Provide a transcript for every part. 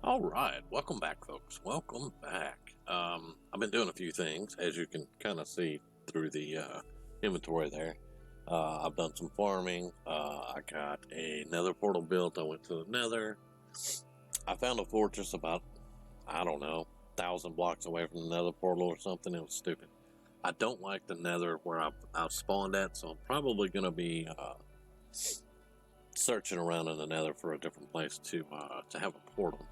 All right, welcome back, folks. Welcome back. I've been doing a few things, as you can kind of see through the inventory there. I've done some farming. I got a nether portal built. I went to the nether. I found a fortress about, I don't know, 1,000 blocks away from the nether portal or something. It was stupid. I don't like the nether where I've spawned at, so I'm probably going to be searching around in the nether for a different place to have a portal.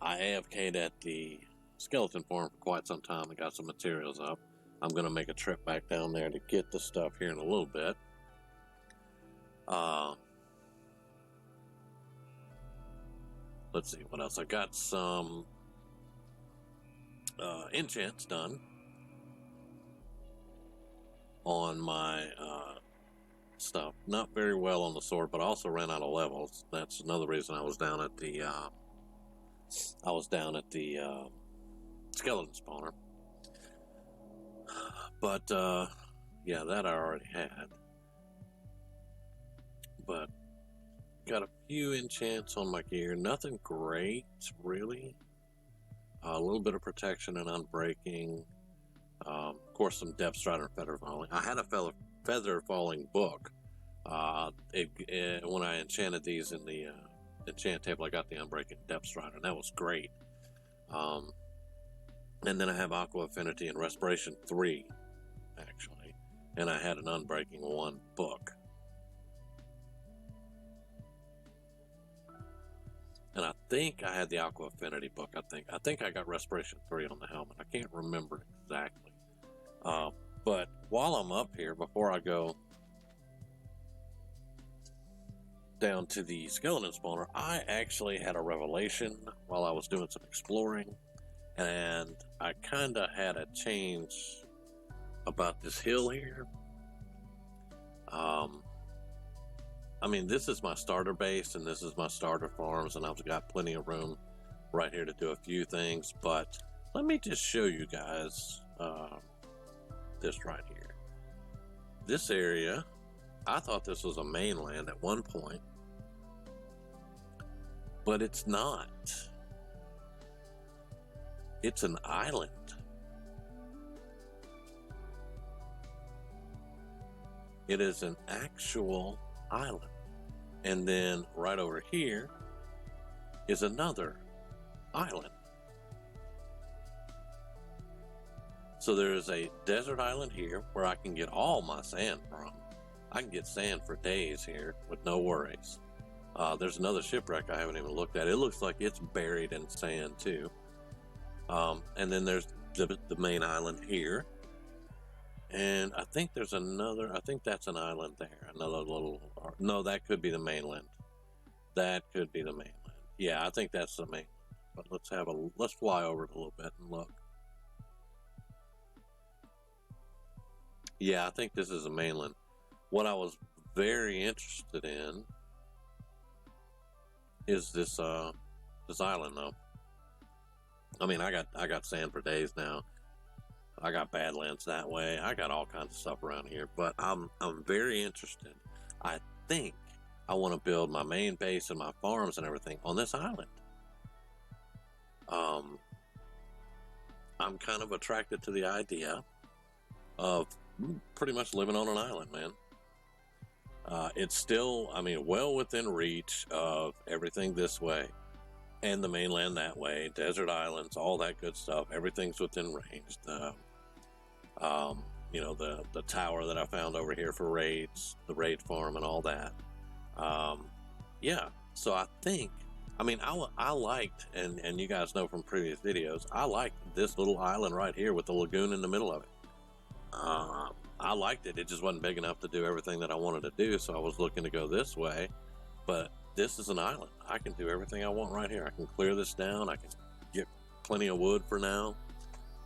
I AFK'd at the skeleton farm for quite some time. I got some materials up. I'm going to make a trip back down there to get the stuff here in a little bit. Let's see what else. I got some enchants done on my stuff. Not very well on the sword, but I also ran out of levels. That's another reason I was down at the skeleton spawner. But yeah, that I already had. But got a few enchants on my gear. Nothing great, really. A little bit of protection and unbreaking. Of course, some depth strider and feather falling. I had a feather falling book. When I enchanted these in the enchant table, I got the unbreaking depth strider, and that was great. And then I have Aqua Affinity and Respiration 3, actually. And I had an Unbreaking 1 book. And I think I had the Aqua Affinity book, I think I got Respiration 3 on the helmet. I can't remember exactly. But while I'm up here, before I go down to the skeleton spawner, I actually had a revelation while I was doing some exploring. And I kind of had a change about this hill here. I mean, this is my starter base and this is my starter farms, and I've got plenty of room right here to do a few things. But let me just show you guys this right here. This area, I thought this was a mainland at one point, but it's not. It's an island. It is an actual island. And then right over here is another island. So there is a desert island here where I can get all my sand from. I can get sand for days here with no worries. There's another shipwreck I haven't even looked at. It looks like it's buried in sand too. And then there's the main island here. And I think there's another, I think that's an island there. Another little, no, that could be the mainland. That could be the mainland. Yeah, I think that's the mainland. But let's fly over it a little bit and look. Yeah, I think this is the mainland. What I was very interested in is this island though. I mean, I got sand for days now. I got Badlands that way. I got all kinds of stuff around here, but I'm very interested. I think I want to build my main base and my farms and everything on this island. I'm kind of attracted to the idea of pretty much living on an island, man. It's still, I mean, well within reach of everything this way. And the mainland that way, desert islands, all that good stuff. Everything's within range. The tower that I found over here for raids, the raid farm, and all that. Yeah. So I think, I mean, I liked, and you guys know from previous videos, I liked this little island right here with the lagoon in the middle of it. I liked it. It just wasn't big enough to do everything that I wanted to do, so I was looking to go this way. But this is an island. I can do everything I want right here. I can clear this down. I can get plenty of wood for now.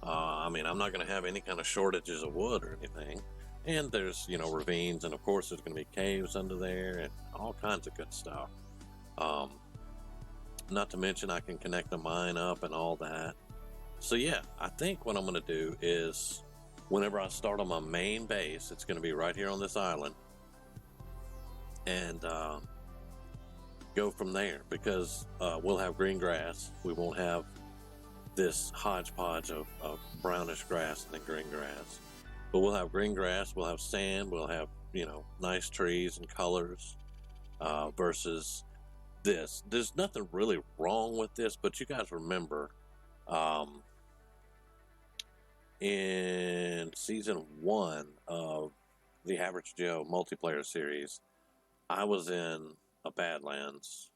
I mean, I'm not going to have any kind of shortages of wood or anything. And there's, ravines, and of course there's going to be caves under there and all kinds of good stuff. Not to mention I can connect the mine up and all that. So yeah, I think what I'm going to do is whenever I start on my main base, it's going to be right here on this island. And go from there, because we'll have green grass. We won't have this hodgepodge of brownish grass and then green grass. But we'll have green grass, we'll have sand, we'll have, nice trees and colors, versus this. There's nothing really wrong with this, but you guys remember, in season 1 of the Average Joe multiplayer series, I was in a Badlands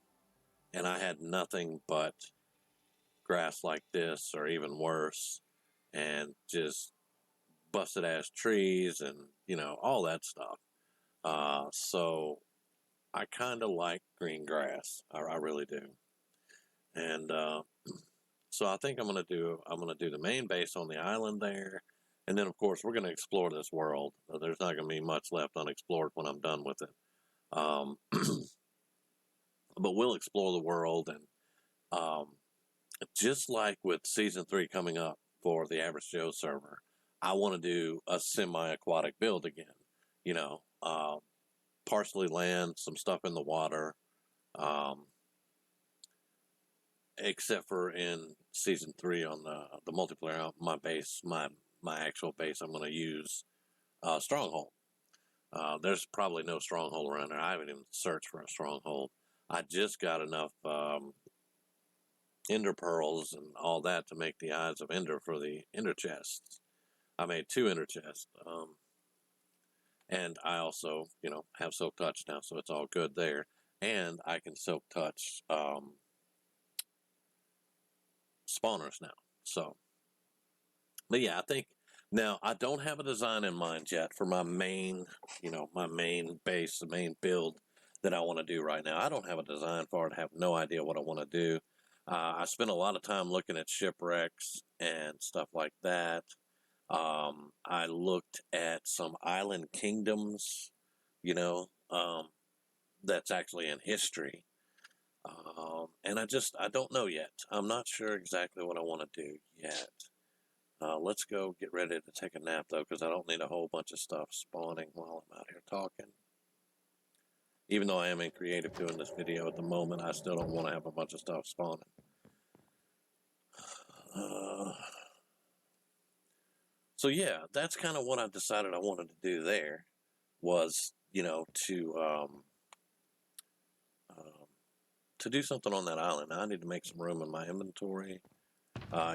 and I had nothing but grass like this, or even worse, and just busted ass trees and, all that stuff. So I kind of like green grass. I really do. And so I think I'm gonna do the main base on the island there, and then of course we're gonna explore this world. There's not gonna be much left unexplored when I'm done with it. But we'll explore the world, and just like with season 3 coming up for the Average Joe server, I want to do a semi-aquatic build again. Partially land, some stuff in the water. Except for in season 3 on the multiplayer, my base, my actual base, I'm going to use Stronghold. There's probably no stronghold around there. I haven't even searched for a stronghold. I just got enough ender pearls and all that to make the Eyes of Ender for the ender chests. I made 2 ender chests. And I also, have Silk Touch now, so it's all good there. And I can Silk Touch spawners now. So, but yeah, I think now I don't have a design in mind yet for my main, my main base, the main build that I want to do right now. I don't have a design for it. I have no idea what I want to do. I spent a lot of time looking at shipwrecks and stuff like that. I looked at some island kingdoms, that's actually in history. And I don't know yet. I'm not sure exactly what I want to do yet. Let's go get ready to take a nap, though, because I don't need a whole bunch of stuff spawning while I'm out here talking. Even though I am in creative doing this video at the moment, I still don't want to have a bunch of stuff spawning. So yeah, that's kind of what I decided I wanted to do there, was, to do something on that island. Now, I need to make some room in my inventory.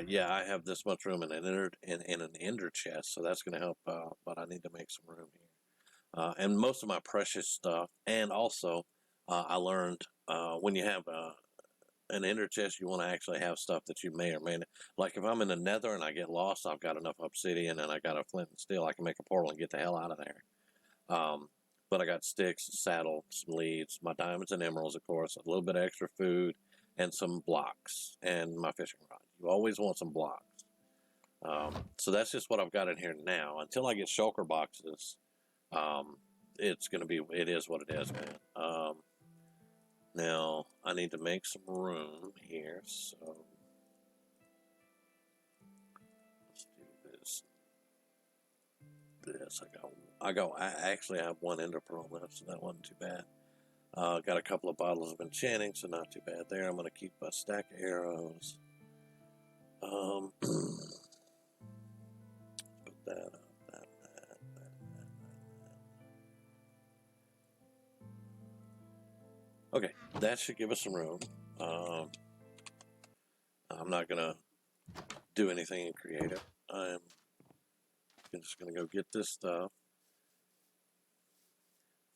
Yeah, I have this much room in an ender chest, so that's going to help out, but I need to make some room here. And most of my precious stuff, and also I learned when you have an ender chest, you want to actually have stuff that you may or may not. Like if I'm in the nether and I get lost, I've got enough obsidian and I got a flint and steel, I can make a portal and get the hell out of there. But I got sticks, a saddle, some leads, my diamonds and emeralds, of course, a little bit of extra food, and some blocks, and my fishing rod. You always want some blocks. So that's just what I've got in here now. Until I get shulker boxes, it is what it is, man. Now, I need to make some room here, so let's do this. I actually have 1 ender pearl left, so that wasn't too bad. Got a couple of bottles of enchanting, so not too bad there. I'm going to keep a stack of arrows. Put that up, that. Okay, that should give us some room. I'm not going to do anything in creative. I'm just going to go get this stuff.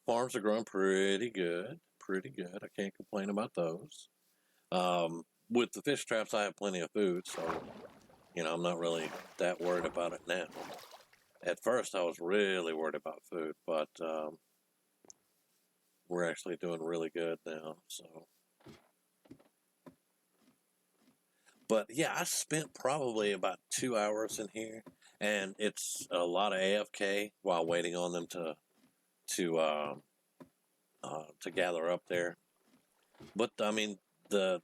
Farms are growing pretty good. I can't complain about those. With the fish traps, I have plenty of food, so, I'm not really that worried about it now. At first, I was really worried about food, but we're actually doing really good now, so. But, yeah, I spent probably about 2 hours in here, and it's a lot of AFK while waiting on them to gather up there. But I mean, to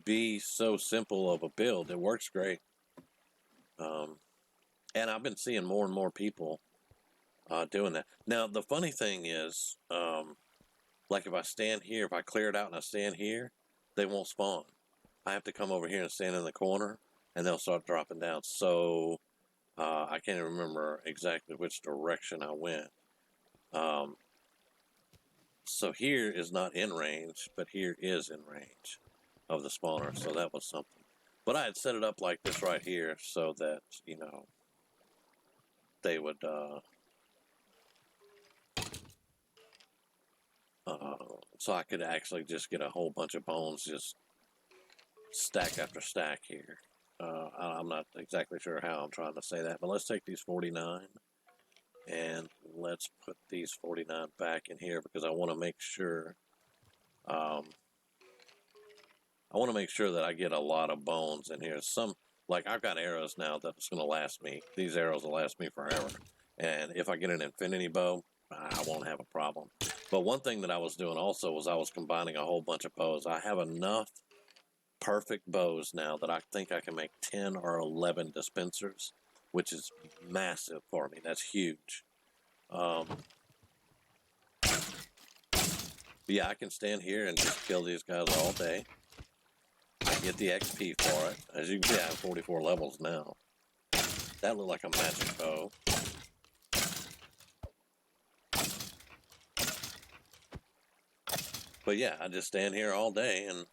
be so simple of a build, it works great. And I've been seeing more and more people doing that. Now, the funny thing is, Like if I stand here, if I clear it out and I stand here, they won't spawn. I have to come over here and stand in the corner, and they'll start dropping down. So I can't even remember exactly which direction I went. So here is not in range, but here is in range of the spawner. So that was something. But I had set it up like this right here so that, you know, they would so I could actually just get a whole bunch of bones just stack after stack here. I'm not exactly sure how I'm trying to say that, but let's take these 49 and let's put these 49 back in here because I want to make sure that I get a lot of bones in here. Like I've got arrows now that's going to last me. These arrows will last me forever. And if I get an infinity bow, I won't have a problem. But one thing that I was doing also was I was combining a whole bunch of bows. I have enough perfect bows now that I think I can make 10 or 11 dispensers, which is massive for me. That's huge. Yeah, I can stand here and just kill these guys all day. I get the XP for it. As you can see, I have 44 levels now. That looked like a magic bow. But yeah, I just stand here all day and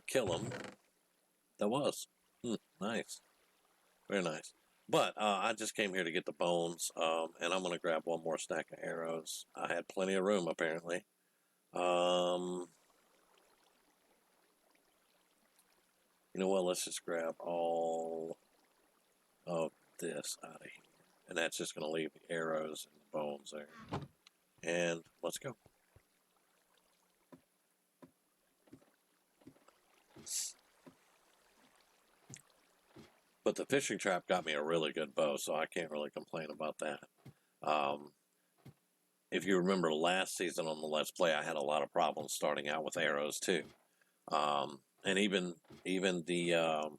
kill them. That was nice, very nice. But I just came here to get the bones, and I'm gonna grab one more stack of arrows. I had plenty of room apparently. You know what? Let's just grab all of this out of here, and that's just gonna leave the arrows and the bones there. And let's go. But the fishing trap got me a really good bow, so I can't really complain about that. If you remember last season on the Let's Play, I had a lot of problems starting out with arrows too. And even the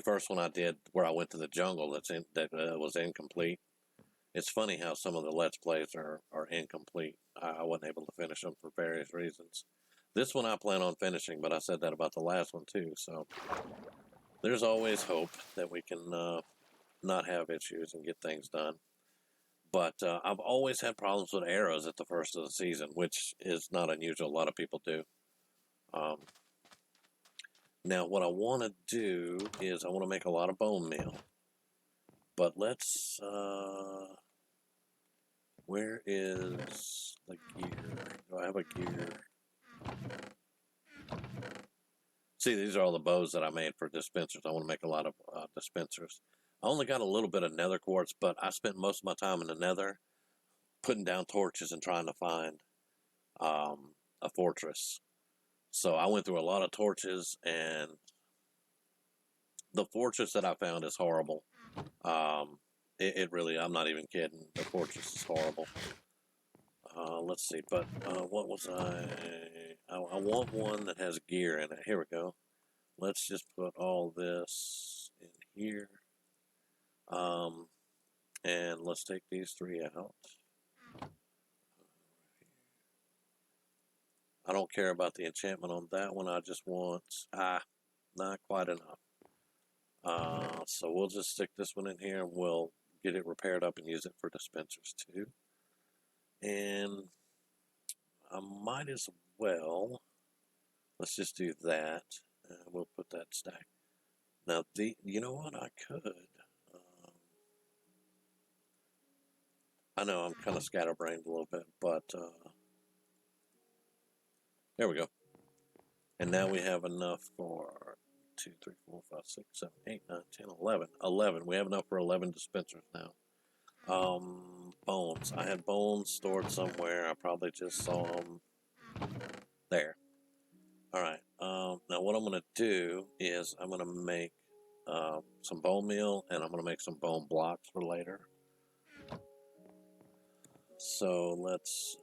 first one I did where I went to the jungle that was incomplete. It's funny how some of the Let's Plays are incomplete. I wasn't able to finish them for various reasons. This one I plan on finishing, but I said that about the last one too. So there's always hope that we can not have issues and get things done. But I've always had problems with arrows at the first of the season, which is not unusual. A lot of people do. Now, what I want to do is I want to make a lot of bone meal. But let's... where is the gear? Do I have a gear? See, these are all the bows that I made for dispensers. I want to make a lot of dispensers. I only got a little bit of nether quartz, but I spent most of my time in the nether putting down torches and trying to find a fortress. So I went through a lot of torches, and the fortress that I found is horrible. It really, I'm not even kidding. The fortress is horrible. Let's see, but what was I want one that has gear in it. Here we go. Let's just put all this in here. And let's take these three out. I don't care about the enchantment on that one. I just want, not quite enough. So we'll just stick this one in here and we'll get it repaired up and use it for dispensers too. And I might as well, let's just do that. We'll put that stack. Now, you know what? I could. I know I'm kind of scatterbrained a little bit, but there we go. And now we have enough for 2, 3, 4, 5, 6, 7, 8, 9, 10, 11. 11. We have enough for 11 dispensers now. Bones. I had bones stored somewhere. I probably just saw them there. All right. Now what I'm going to do is I'm going to make some bone meal, and I'm going to make some bone blocks for later. So let's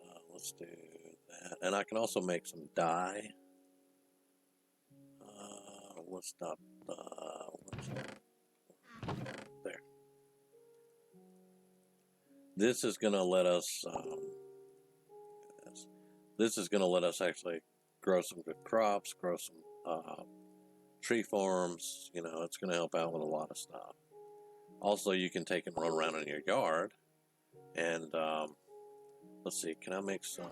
do that, and I can also make some dye. Let's stop. There. This is going to let us this. This is going to let us actually grow some good crops, grow some tree farms. You know, it's going to help out with a lot of stuff. Also, you can take and run around in your yard. And let's see, can I make some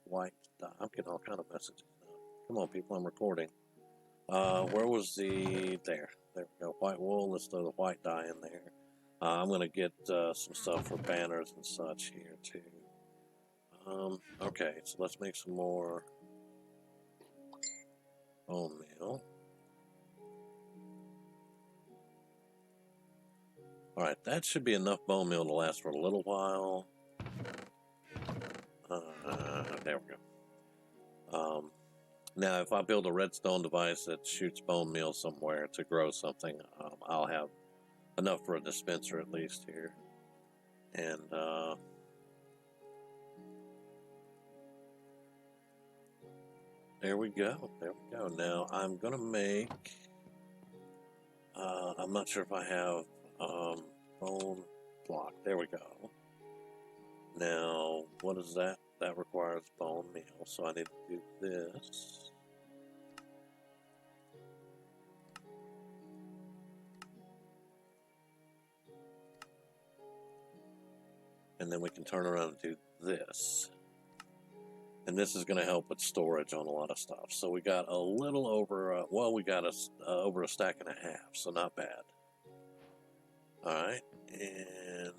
white dye? I'm getting all kind of messages now. Come on, people, I'm recording. Where was there we go, white wool. Let's throw the white dye in there. I'm going to get some stuff for banners and such here, too. Okay, so let's make some more bone meal. Alright, that should be enough bone meal to last for a little while. There we go. Now, if I build a redstone device that shoots bone meal somewhere to grow something, I'll have enough for a dispenser at least here. And, there we go. There we go. Now, I'm going to make, I'm not sure if I have, bone block. There we go. Now, what is that? That requires bone meal, so I need to do this. And then we can turn around and do this. And this is going to help with storage on a lot of stuff. So we got a little over, we got over a stack and a half, so not bad. All right, and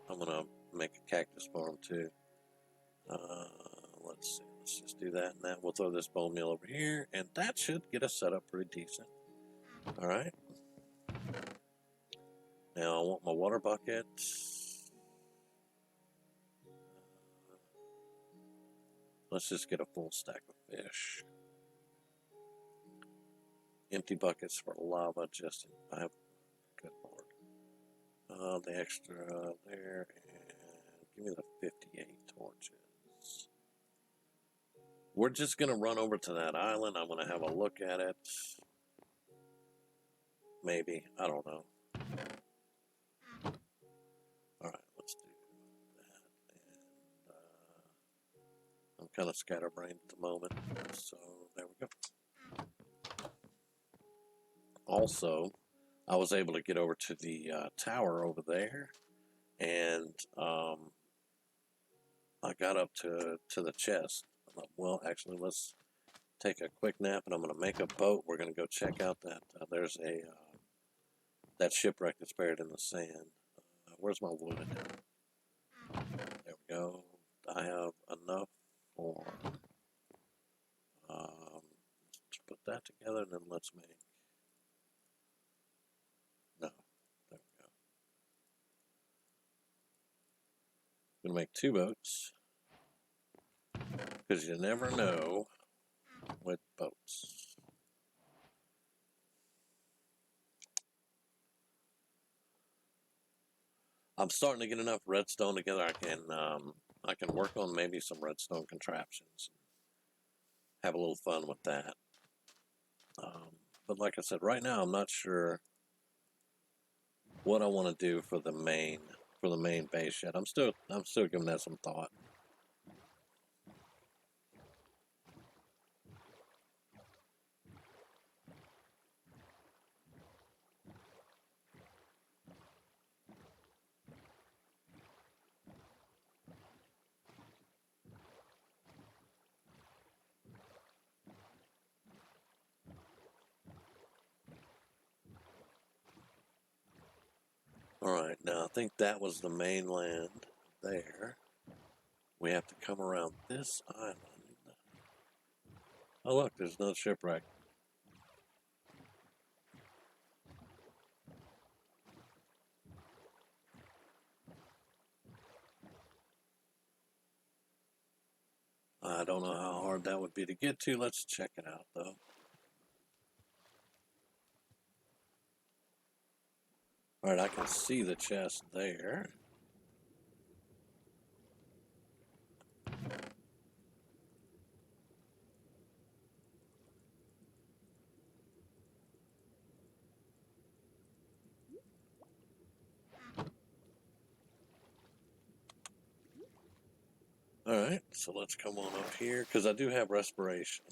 I'm going to make a cactus farm too. Let's see, let's just do that and that. We'll throw this bone meal over here, and that should get us set up pretty decent. All right. Now I want my water bucket. Let's just get a full stack of fish. Empty buckets for lava, just I have, good lord. The extra there, and give me the 58 torches. We're just going to run over to that island. I'm going to have a look at it. Maybe, I don't know. Alright, let's do that. And I'm kind of scatterbrained at the moment, so there we go. Also, I was able to get over to the tower over there, and I got up to the chest. I'm like, well, actually, let's take a quick nap, and I'm going to make a boat. We're going to go check out that, there's a, that shipwreck that's buried in the sand. Where's my wood? There we go. I have enough for, let's put that together, and then let's make, no, there we go. I'm going to make 2 boats, because you never know with boats. I'm starting to get enough redstone together. I can work on maybe some redstone contraptions, have a little fun with that. But like I said, right now I'm not sure what I want to do for the main base yet. I'm still giving that some thought. Alright, now I think that was the mainland there. We have to come around this island. Oh look, there's no shipwreck. I don't know how hard that would be to get to. Let's check it out though. Alright, I can see the chest there. All right, so let's come on up here because I do have respiration.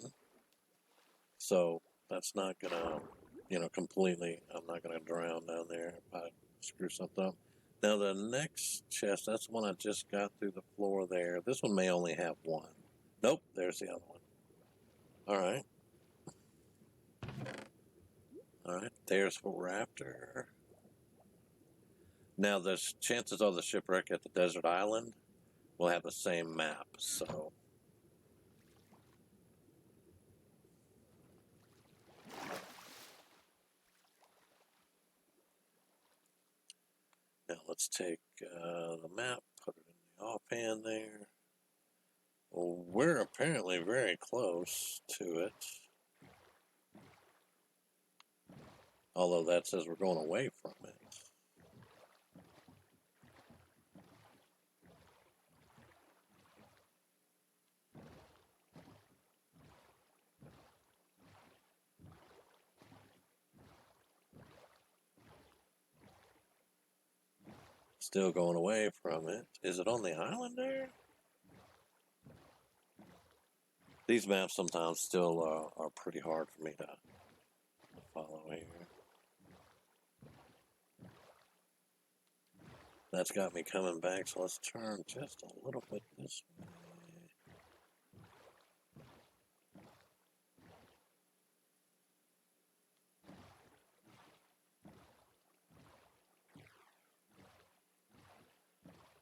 So that's not gonna, completely. I'm not gonna drown down there if I screw something up. Now the next chest, that's the one I just got through the floor there. This one may only have one. Nope, there's the other one. All right. All right, there's for Raptor. Now, the chances are the shipwreck at the desert island will have the same map. So, now let's take the map, put it in the offhand there. Well, we're apparently very close to it. Although that says we're going away from it. Still going away from it. Is it on the island there? These maps sometimes still are pretty hard for me to follow here. That's got me coming back, so let's turn just a little bit this way.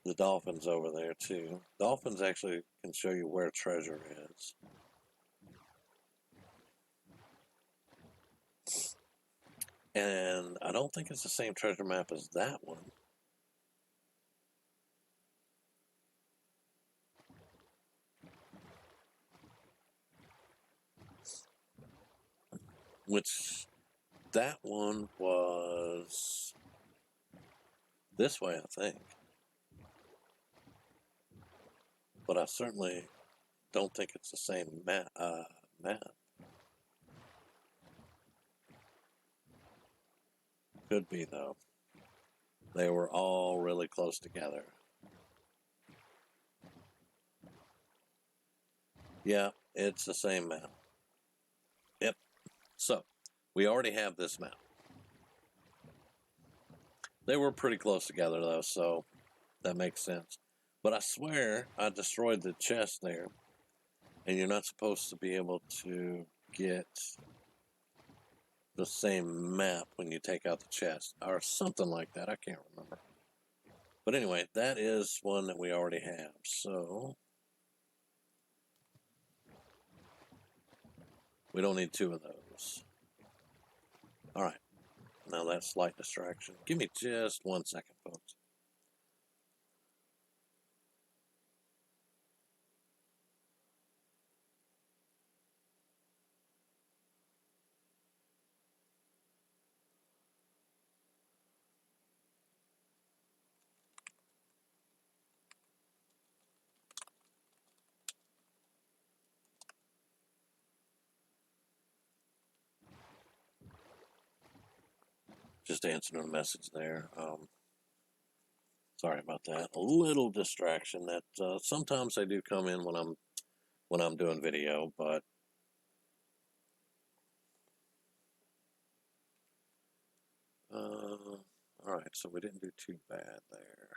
The dolphin's over there too. Dolphins actually can show you where treasure is. And I don't think it's the same treasure map as that one. Which, that one was this way, I think. But I certainly don't think it's the same map. Could be, though. They were all really close together. Yeah, it's the same map. Yep. So, we already have this map. They were pretty close together, though, so that makes sense. But I swear I destroyed the chest there. And you're not supposed to be able to get the same map when you take out the chest. Or something like that. I can't remember. But anyway, that is one that we already have. So, we don't need two of those. All right. Now that slight distraction. Give me just 1 second, folks. Just answering a message there. Sorry about that. A little distraction that sometimes they do come in when I'm doing video, but all right. So we didn't do too bad there.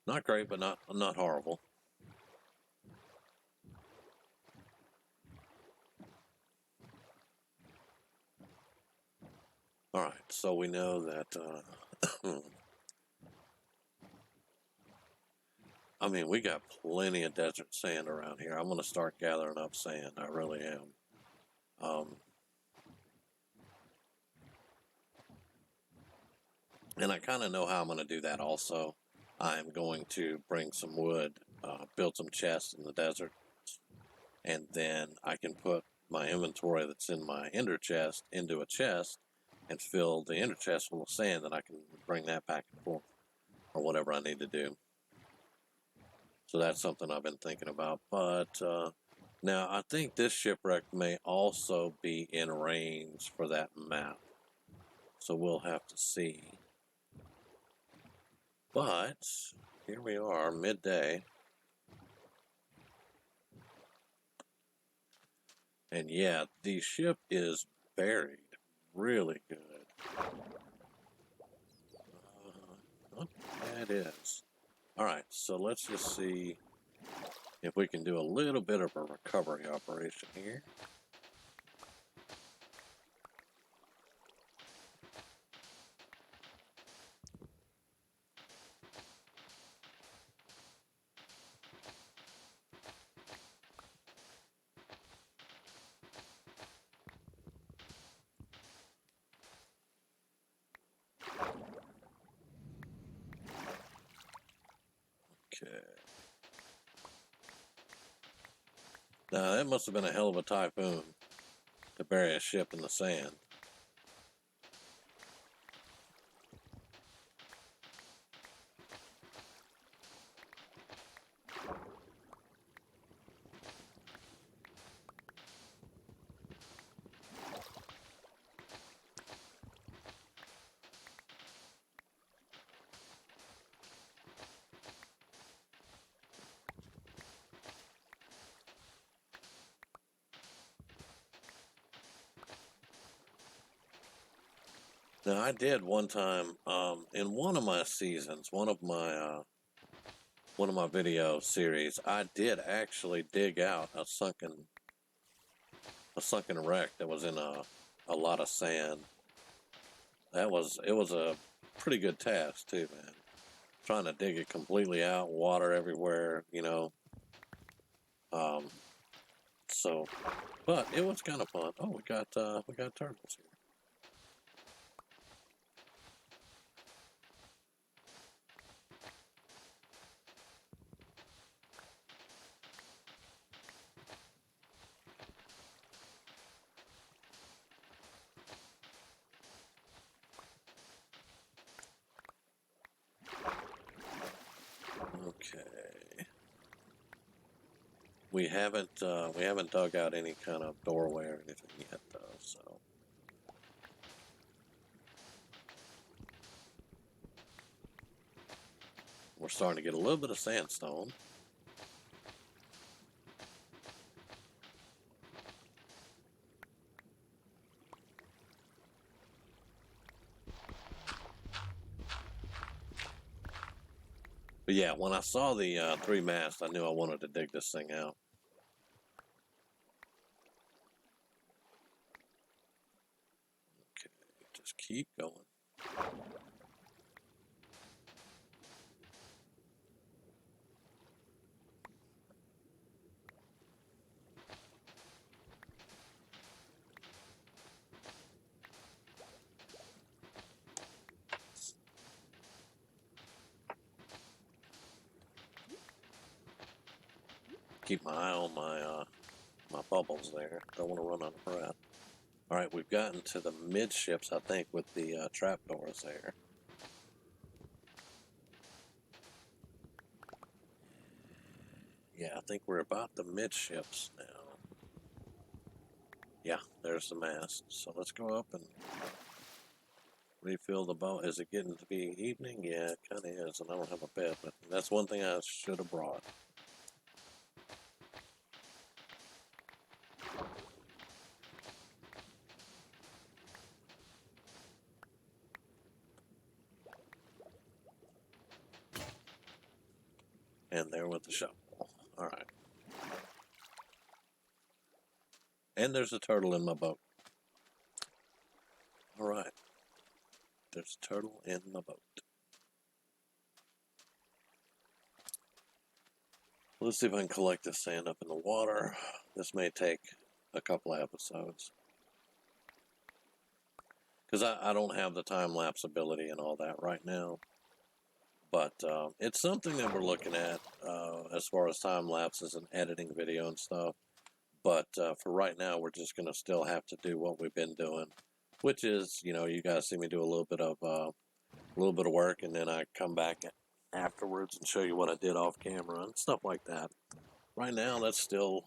Not great, but not horrible. All right. So we know that. I mean, we got plenty of desert sand around here. I'm going to start gathering up sand. I really am. And I kind of know how I'm going to do that also. I'm going to bring some wood, build some chests in the desert, and then I can put my inventory that's in my ender chest into a chest and fill the ender chest full of sand, and I can bring that back and forth or whatever I need to do. So that's something I've been thinking about. But now I think this shipwreck may also be in range for that map. So we'll have to see. But here we are, midday. And yeah, the ship is buried really good. Yeah, it is. All right, so let's just see if we can do a little bit of a recovery operation here. Okay. Now, that must have been a hell of a typhoon to bury a ship in the sand. Now, I did one time in one of my seasons, one of my video series. I did actually dig out a sunken wreck that was in a lot of sand. It was a pretty good task too, man. Trying to dig it completely out, water everywhere, you know. Um, so, but it was kind of fun. Oh, we got turtles here. Okay. We haven't dug out any kind of doorway or anything yet, though. So we're starting to get a little bit of sandstone. But yeah, when I saw the 3 mast, I knew I wanted to dig this thing out. Okay, just keep going. Keep my eye on my bubbles there. Don't want to run out of breath. All right, we've gotten to the midships, I think, with the trapdoors there. Yeah, I think we're about the midships now. Yeah, there's the mast. So let's go up and refill the boat. Is it getting to be evening? Yeah, it kind of is, and I don't have a bed, but that's one thing I should have brought. And there with the shovel. All right. And there's a turtle in my boat. All right. There's a turtle in my boat. Let's see if I can collect this sand up in the water. This may take a couple of episodes. Because I don't have the time-lapse ability and all that right now. But it's something that we're looking at as far as time-lapses and editing video and stuff. But for right now, we're just going to still have to do what we've been doing, which is, you know, you guys see me do a little bit of work, and then I come back afterwards and show you what I did off camera and stuff like that. Right now, that's still,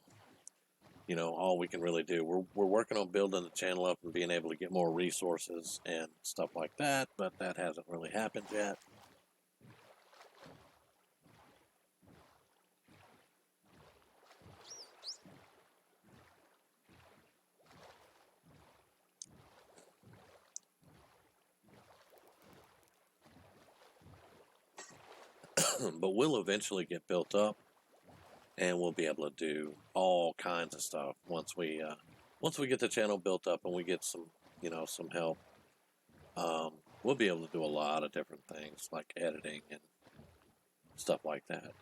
you know, all we can really do. We're working on building the channel up and being able to get more resources and stuff like that, but that hasn't really happened yet. but we'll eventually get built up, and we'll be able to do all kinds of stuff once we get the channel built up and we get some some help. We'll be able to do a lot of different things like editing and stuff like that.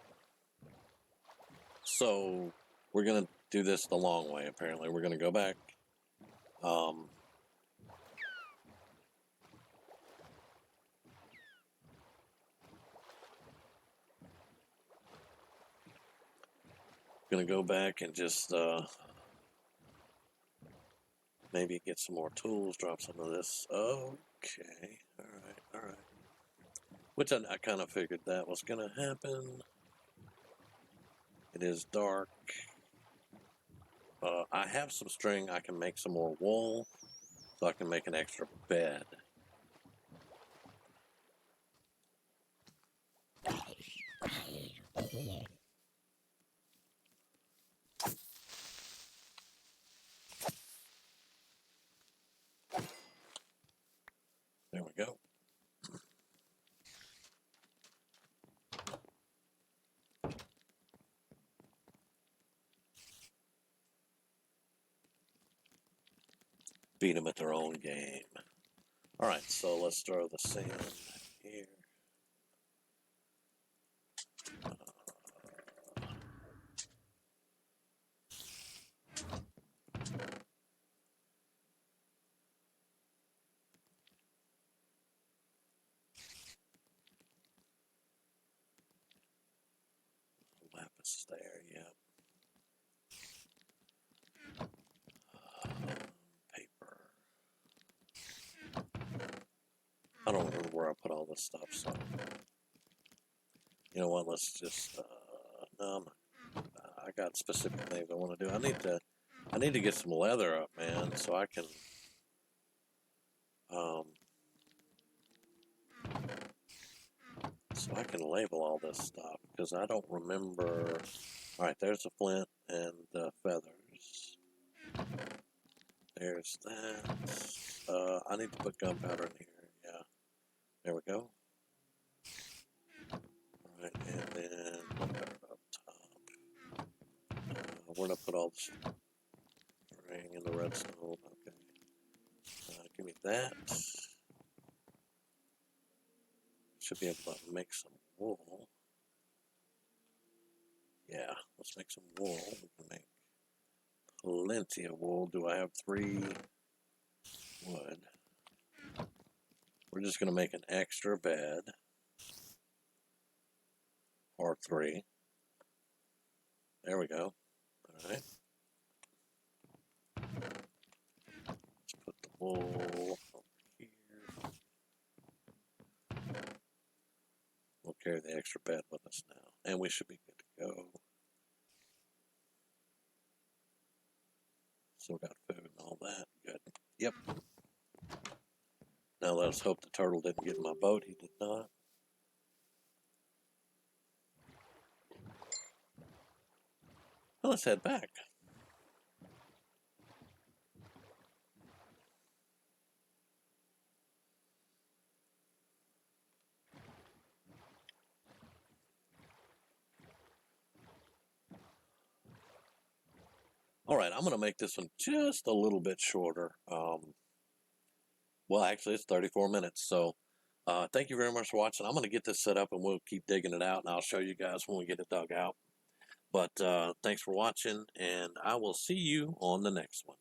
So we're gonna do this the long way. Apparently, we're gonna go back. Gonna go back and just maybe get some more tools, drop some of this. Okay, all right. Which I kind of figured that was gonna happen. It is dark. I have some string. I can make some more wool, so I can make an extra bed. There we go. Beat them at their own game. All right, so let's throw the sand here. Lapis there, yeah. Paper. I don't remember where I put all this stuff, so you know what? Let's just no. I got specific things I want to do. I need to get some leather up, man, so I can label all this stuff because I don't remember. All right, there's the flint and the feathers. There's that. I need to put gunpowder in here. Yeah, there we go. All right, and then gunpowder up top. We're gonna put all the string in the redstone. Okay, give me that. Should be able to make some wool. Yeah, let's make some wool. We can make plenty of wool. Do I have 3 wood? We're just going to make an extra bed. Or 3. There we go. All right. Let's put the wool over here. We'll carry the extra bed with us now. And we should be good to go. Still got food and all that. Good. Yep. Now let's hope the turtle didn't get in my boat. He did not. Well, let's head back. All right, I'm going to make this one just a little bit shorter. Well, actually, it's 34 minutes. So thank you very much for watching. I'm going to get this set up and we'll keep digging it out, and I'll show you guys when we get it dug out. But thanks for watching, and I will see you on the next one.